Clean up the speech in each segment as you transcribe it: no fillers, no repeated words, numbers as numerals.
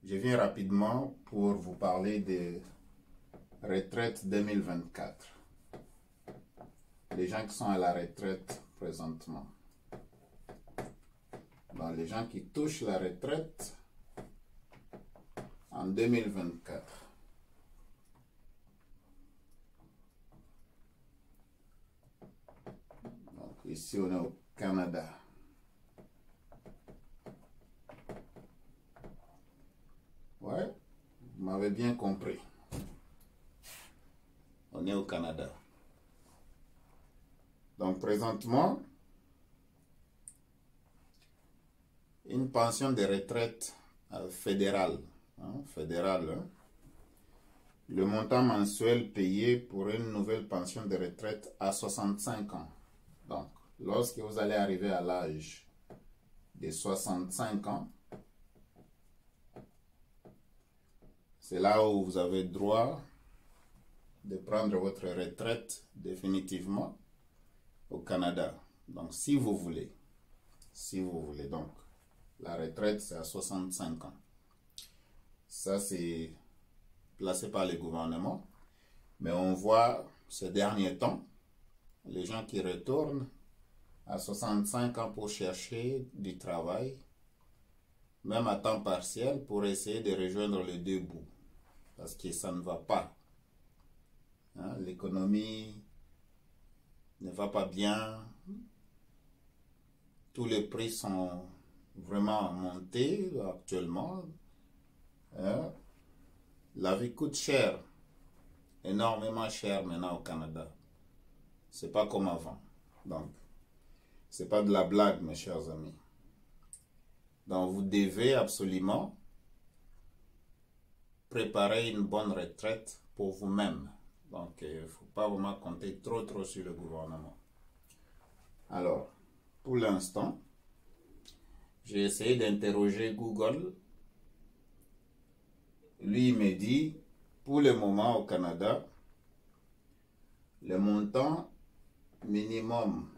Je viens rapidement pour vous parler des retraites 2024. Les gens qui sont à la retraite présentement. Donc, les gens qui touchent la retraite en 2024. Donc, ici, on est au Canada. Ouais, vous m'avez bien compris. On est au Canada. Donc, présentement, une pension de retraite fédérale, le montant mensuel payé pour une nouvelle pension de retraite à 65 ans. Donc, lorsque vous allez arriver à l'âge de 65 ans, c'est là où vous avez droit de prendre votre retraite définitivement au Canada. Donc, si vous voulez, donc, la retraite, c'est à 65 ans. Ça, c'est placé par le gouvernement. Mais on voit ces derniers temps, les gens qui retournent à 65 ans pour chercher du travail, même à temps partiel, pour essayer de rejoindre les deux bouts. Parce que ça ne va pas. Hein, l'économie ne va pas bien. Tous les prix sont vraiment montés actuellement. Hein, la vie coûte cher, énormément cher maintenant au Canada. C'est pas comme avant. Donc, c'est pas de la blague, mes chers amis. Donc, vous devez absolument préparer une bonne retraite pour vous-même. Donc, il ne faut pas vraiment compter trop sur le gouvernement. Alors, pour l'instant, j'ai essayé d'interroger Google. Lui, il me dit, pour le moment au Canada, le montant minimum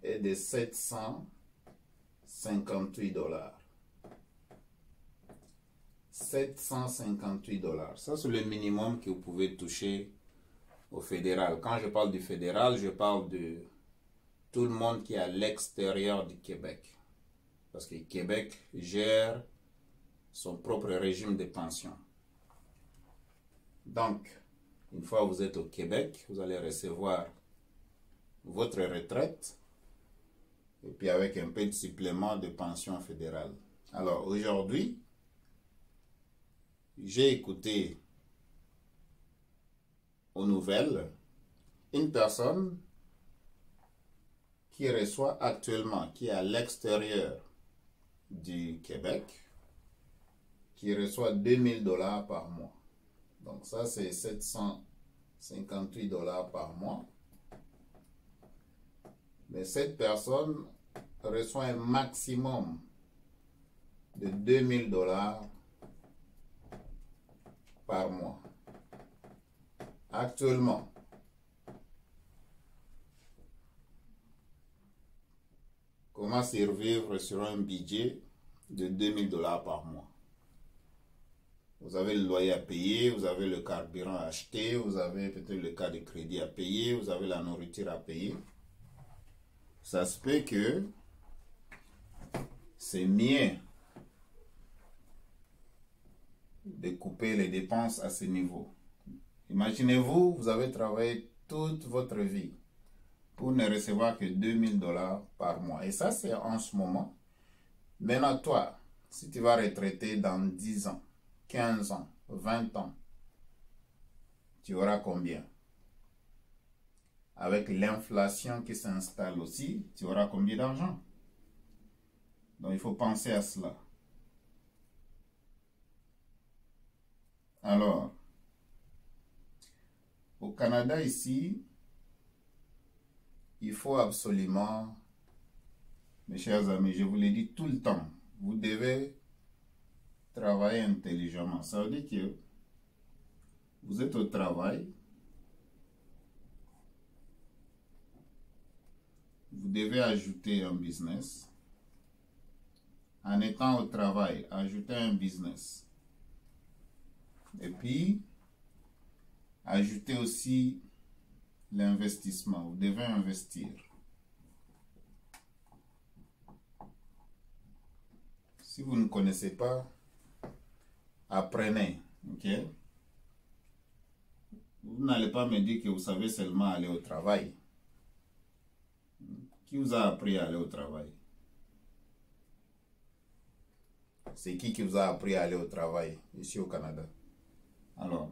est de 758 $. 758 $. Ça, c'est le minimum que vous pouvez toucher au fédéral. Quand je parle du fédéral, je parle de tout le monde qui est à l'extérieur du Québec. Parce que Québec gère son propre régime de pension. Donc, une fois que vous êtes au Québec, vous allez recevoir votre retraite et puis avec un peu de supplément de pension fédérale. Alors, aujourd'hui, j'ai écouté aux nouvelles une personne qui reçoit actuellement, qui est à l'extérieur du Québec, qui reçoit 2000 $ par mois. Donc ça, c'est 758 $ par mois. Mais cette personne reçoit un maximum de 2000 $ par mois. Actuellement, comment survivre sur un budget de 2000 $ par mois? Vous avez le loyer à payer, vous avez le carburant à acheter, vous avez peut-être le cas de crédit à payer, vous avez la nourriture à payer. Ça se peut que c'est mieux de couper les dépenses à ce niveau. Imaginez-vous, vous avez travaillé toute votre vie pour ne recevoir que 2000 $ par mois. Et ça, c'est en ce moment. Maintenant, toi, si tu vas retraiter dans 10 ans, 15 ans, 20 ans, tu auras combien? Avec l'inflation qui s'installe aussi, tu auras combien d'argent? Donc, il faut penser à cela. Alors, au Canada ici, il faut absolument, mes chers amis, je vous l'ai dit tout le temps, vous devez travailler intelligemment. Ça veut dire que vous êtes au travail, vous devez ajouter un business en étant au travail, ajouter un business. Et puis, ajouter aussi l'investissement. Vous devez investir. Si vous ne connaissez pas, apprenez. Ok? Vous n'allez pas me dire que vous savez seulement aller au travail. Qui vous a appris à aller au travail? C'est qui vous a appris à aller au travail ici au Canada? Alors,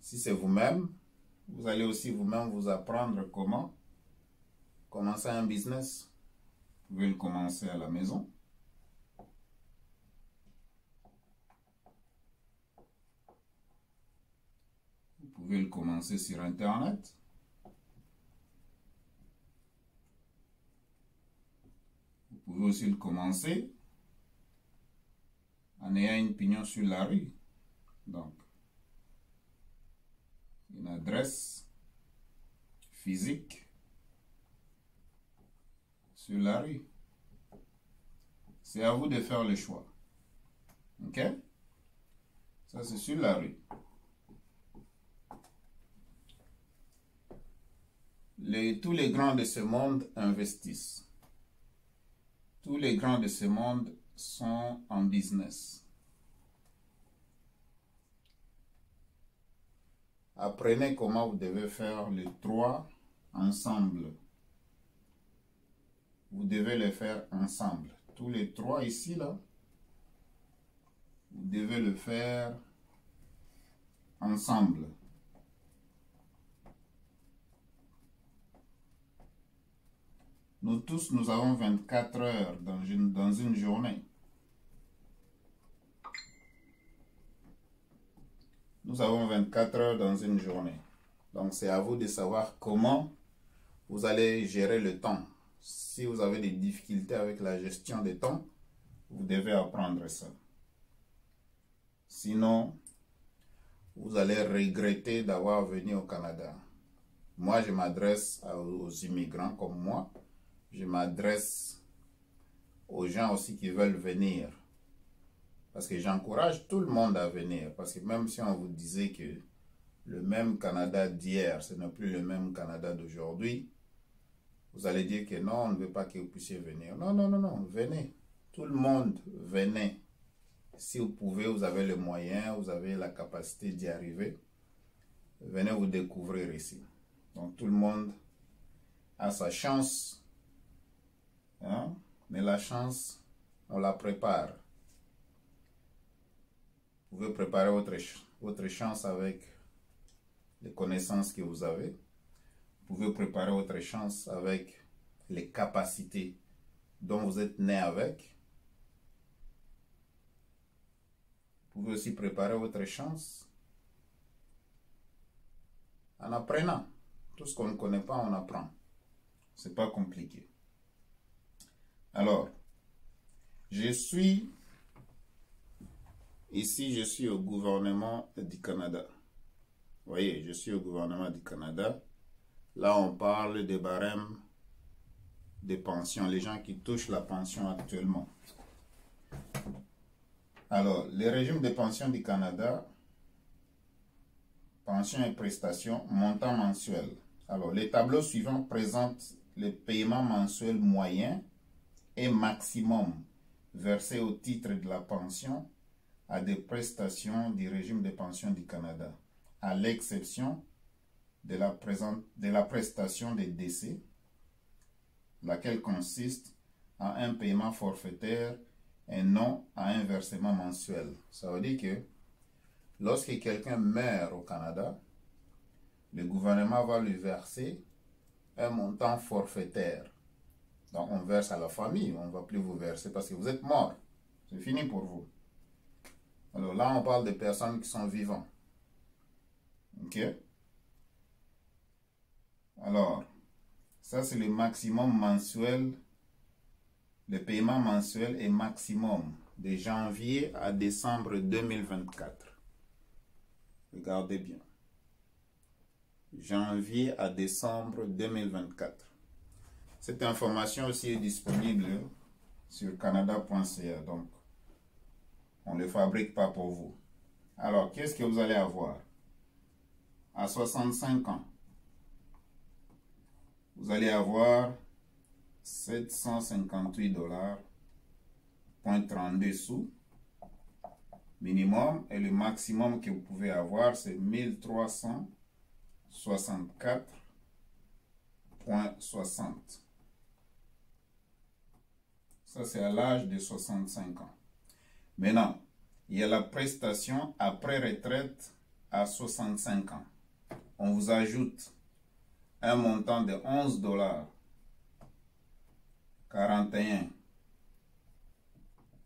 si c'est vous-même, vous allez aussi vous-même vous apprendre comment commencer un business. Vous pouvez le commencer à la maison. Vous pouvez le commencer sur Internet. Vous pouvez aussi le commencer en ayant une pignon sur la rue. Donc, une adresse physique sur la rue. C'est à vous de faire le choix. Ok? Ça, c'est sur la rue. Tous les grands de ce monde investissent. Tous les grands de ce monde sont en business. Apprenez comment vous devez faire les trois ensemble. Vous devez les faire ensemble. Tous les trois ici, là, vous devez le faire ensemble. Nous tous, nous avons 24 heures dans une journée. Nous avons 24 heures dans une journée. Donc, c'est à vous de savoir comment vous allez gérer le temps. Si vous avez des difficultés avec la gestion des temps, vous devez apprendre ça. Sinon, vous allez regretter d'avoir venu au Canada. Moi, je m'adresse aux immigrants comme moi. Je m'adresse aux gens aussi qui veulent venir. Parce que j'encourage tout le monde à venir. Parce que même si on vous disait que le même Canada d'hier, ce n'est plus le même Canada d'aujourd'hui, vous allez dire que non, on ne veut pas que vous puissiez venir. Non, non, non, non, venez. Tout le monde, venez. Si vous pouvez, vous avez les moyens, vous avez la capacité d'y arriver. Venez vous découvrir ici. Donc tout le monde a sa chance. Hein? Mais la chance, on la prépare. Vous pouvez préparer votre chance avec les connaissances que vous avez. Vous pouvez préparer votre chance avec les capacités dont vous êtes né avec. Vous pouvez aussi préparer votre chance en apprenant. Tout ce qu'on ne connaît pas, on apprend. C'est pas compliqué. Alors, ici, je suis au gouvernement du Canada. Vous voyez, je suis au gouvernement du Canada. Là, on parle des barèmes des pensions, les gens qui touchent la pension actuellement. Alors, les régimes de pension du Canada, pensions et prestations, montant mensuel. Alors, les tableaux suivants présentent les paiements mensuels moyens et maximum versés au titre de la pension à des prestations du régime de pension du Canada, à l'exception de la prestation de décès, laquelle consiste en un paiement forfaitaire et non à un versement mensuel. Ça veut dire que lorsque quelqu'un meurt au Canada, le gouvernement va lui verser un montant forfaitaire. Donc on verse à la famille, on ne va plus vous verser parce que vous êtes mort. C'est fini pour vous. Alors là, on parle de personnes qui sont vivantes. Ok? Alors, ça c'est le maximum mensuel. Le paiement mensuel est maximum de janvier à décembre 2024. Regardez bien. Janvier à décembre 2024. Cette information aussi est disponible sur canada.ca. Donc, on ne le fabrique pas pour vous. Alors, qu'est-ce que vous allez avoir? À 65 ans, vous allez avoir 758 $.32 sous minimum, et le maximum que vous pouvez avoir, c'est 1364,60. Ça, c'est à l'âge de 65 ans. Maintenant, il y a la prestation après retraite à 65 ans. On vous ajoute un montant de 11 $41,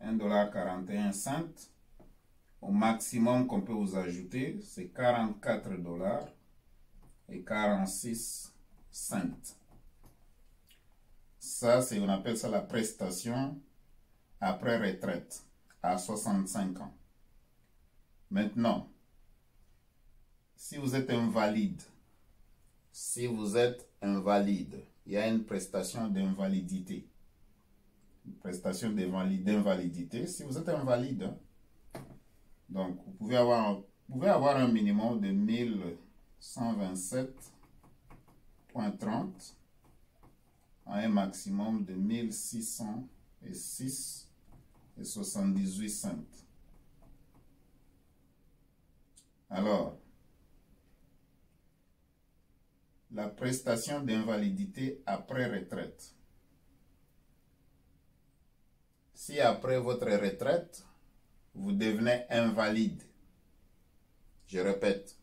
1,41 $. Au maximum qu'on peut vous ajouter, c'est 44,46 $. Ça, c'est, on appelle ça la prestation après retraite à 65 ans. Maintenant, si vous êtes invalide, il y a une prestation d'invalidité. Une prestation d'invalidité si vous êtes invalide. Hein. Donc, vous pouvez avoir un minimum de 1127,30 à un maximum de 1606,78 $. Alors, la prestation d'invalidité après retraite. Si après votre retraite, vous devenez invalide, je répète,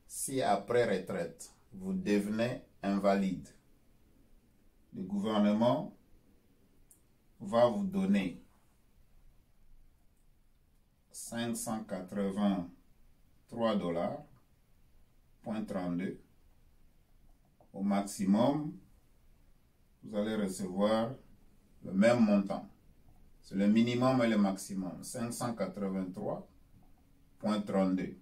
si après retraite, vous devenez invalide, le gouvernement va vous donner 583 $.32. Au maximum, vous allez recevoir le même montant. C'est le minimum et le maximum. 583,32.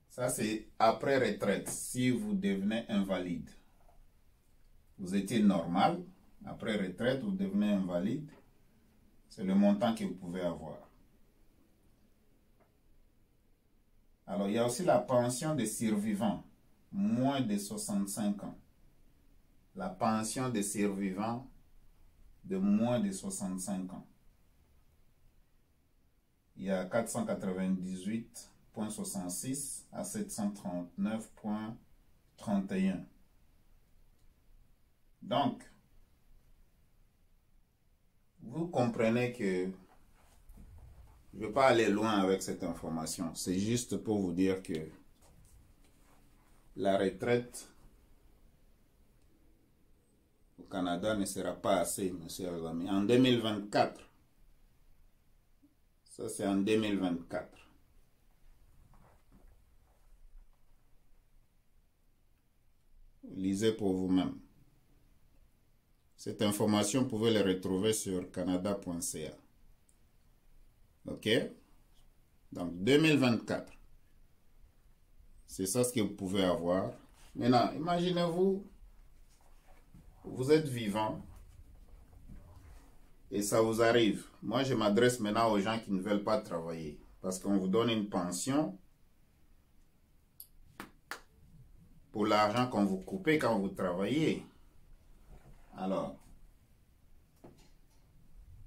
Ça, c'est après retraite, si vous devenez invalide. Vous étiez normal, après retraite, vous devenez invalide. C'est le montant que vous pouvez avoir. Alors, il y a aussi la pension des survivants, moins de 65 ans. La pension des survivants de moins de 65 ans. Il y a 498,66 à 739,31. Donc, vous comprenez que je ne vais pas aller loin avec cette information. C'est juste pour vous dire que la retraite au Canada ne sera pas assez, mes chers amis. En 2024, ça c'est en 2024. Lisez pour vous-même. Cette information, vous pouvez la retrouver sur canada.ca. Ok? Donc 2024. C'est ça ce que vous pouvez avoir. Maintenant, imaginez-vous, vous êtes vivant et ça vous arrive. Moi, je m'adresse maintenant aux gens qui ne veulent pas travailler parce qu'on vous donne une pension pour l'argent qu'on vous coupait quand vous travaillez. Alors,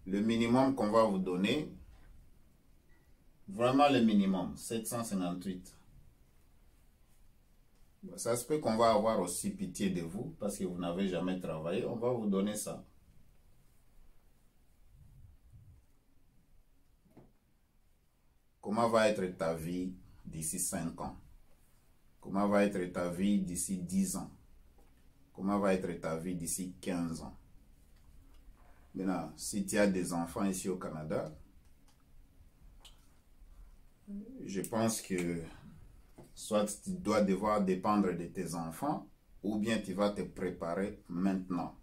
le minimum qu'on va vous donner, vraiment le minimum, 758. Ça se peut qu'on va avoir aussi pitié de vous parce que vous n'avez jamais travaillé. On va vous donner ça. Comment va être ta vie d'ici 5 ans? Comment va être ta vie d'ici 10 ans? Comment va être ta vie d'ici 15 ans? Maintenant, si tu as des enfants ici au Canada, je pense que soit tu dois devoir dépendre de tes enfants ou bien tu vas te préparer maintenant.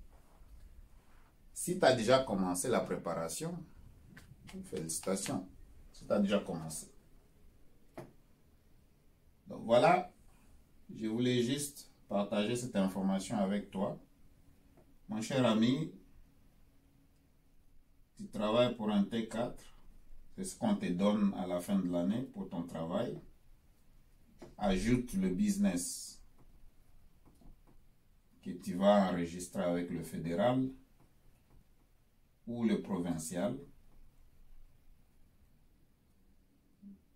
Si tu as déjà commencé la préparation, félicitations. Si tu as déjà commencé. Donc voilà, je voulais juste partager cette information avec toi. Mon cher ami, tu travailles pour un T4, c'est ce qu'on te donne à la fin de l'année pour ton travail. Ajoute le business que tu vas enregistrer avec le fédéral ou le provincial.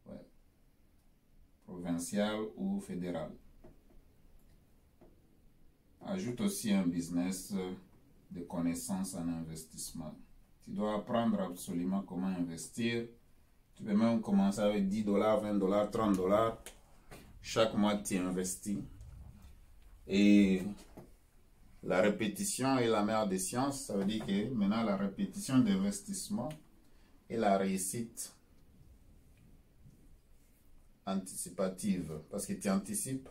Ouais. Provincial ou fédéral. Ajoute aussi un business de connaissances en investissement. Tu dois apprendre absolument comment investir. Tu peux même commencer avec 10 dollars, 20 dollars, 30 dollars. Chaque mois, tu investis. Et la répétition est la mère des sciences. Ça veut dire que maintenant, la répétition d'investissement est la réussite anticipative. Parce que tu anticipes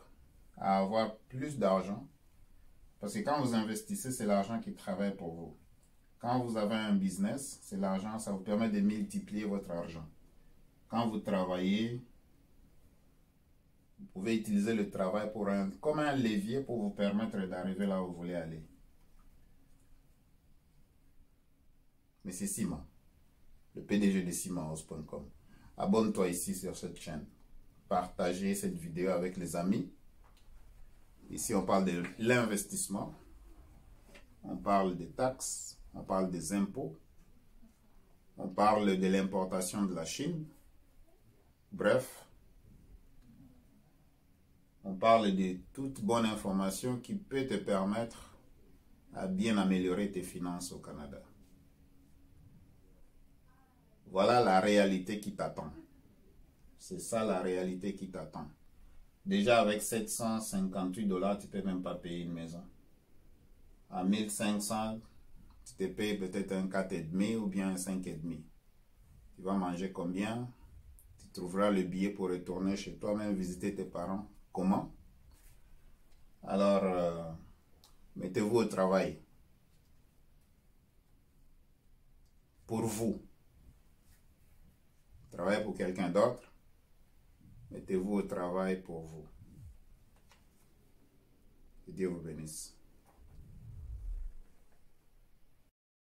à avoir plus d'argent. Parce que quand vous investissez, c'est l'argent qui travaille pour vous. Quand vous avez un business, c'est l'argent, ça vous permet de multiplier votre argent. Quand vous travaillez, vous pouvez utiliser le travail comme un levier pour vous permettre d'arriver là où vous voulez aller. Mais c'est Sima, le PDG de simahouse.com. Abonne-toi ici sur cette chaîne. Partagez cette vidéo avec les amis. Ici, on parle de l'investissement. On parle des taxes. On parle des impôts. On parle de l'importation de la Chine. Bref, on parle de toute bonne information qui peut te permettre à bien améliorer tes finances au Canada. Voilà la réalité qui t'attend. C'est ça la réalité qui t'attend. Déjà avec 758 dollars, tu ne peux même pas payer une maison. À 1500, tu te payes peut-être un 4,5 ou bien un 5,5. Tu vas manger combien? Tu trouveras le billet pour retourner chez toi, même visiter tes parents. Comment? Alors, mettez-vous au travail. Pour vous. Travaillez pour quelqu'un d'autre. Mettez-vous au travail pour vous. Que Dieu vous bénisse.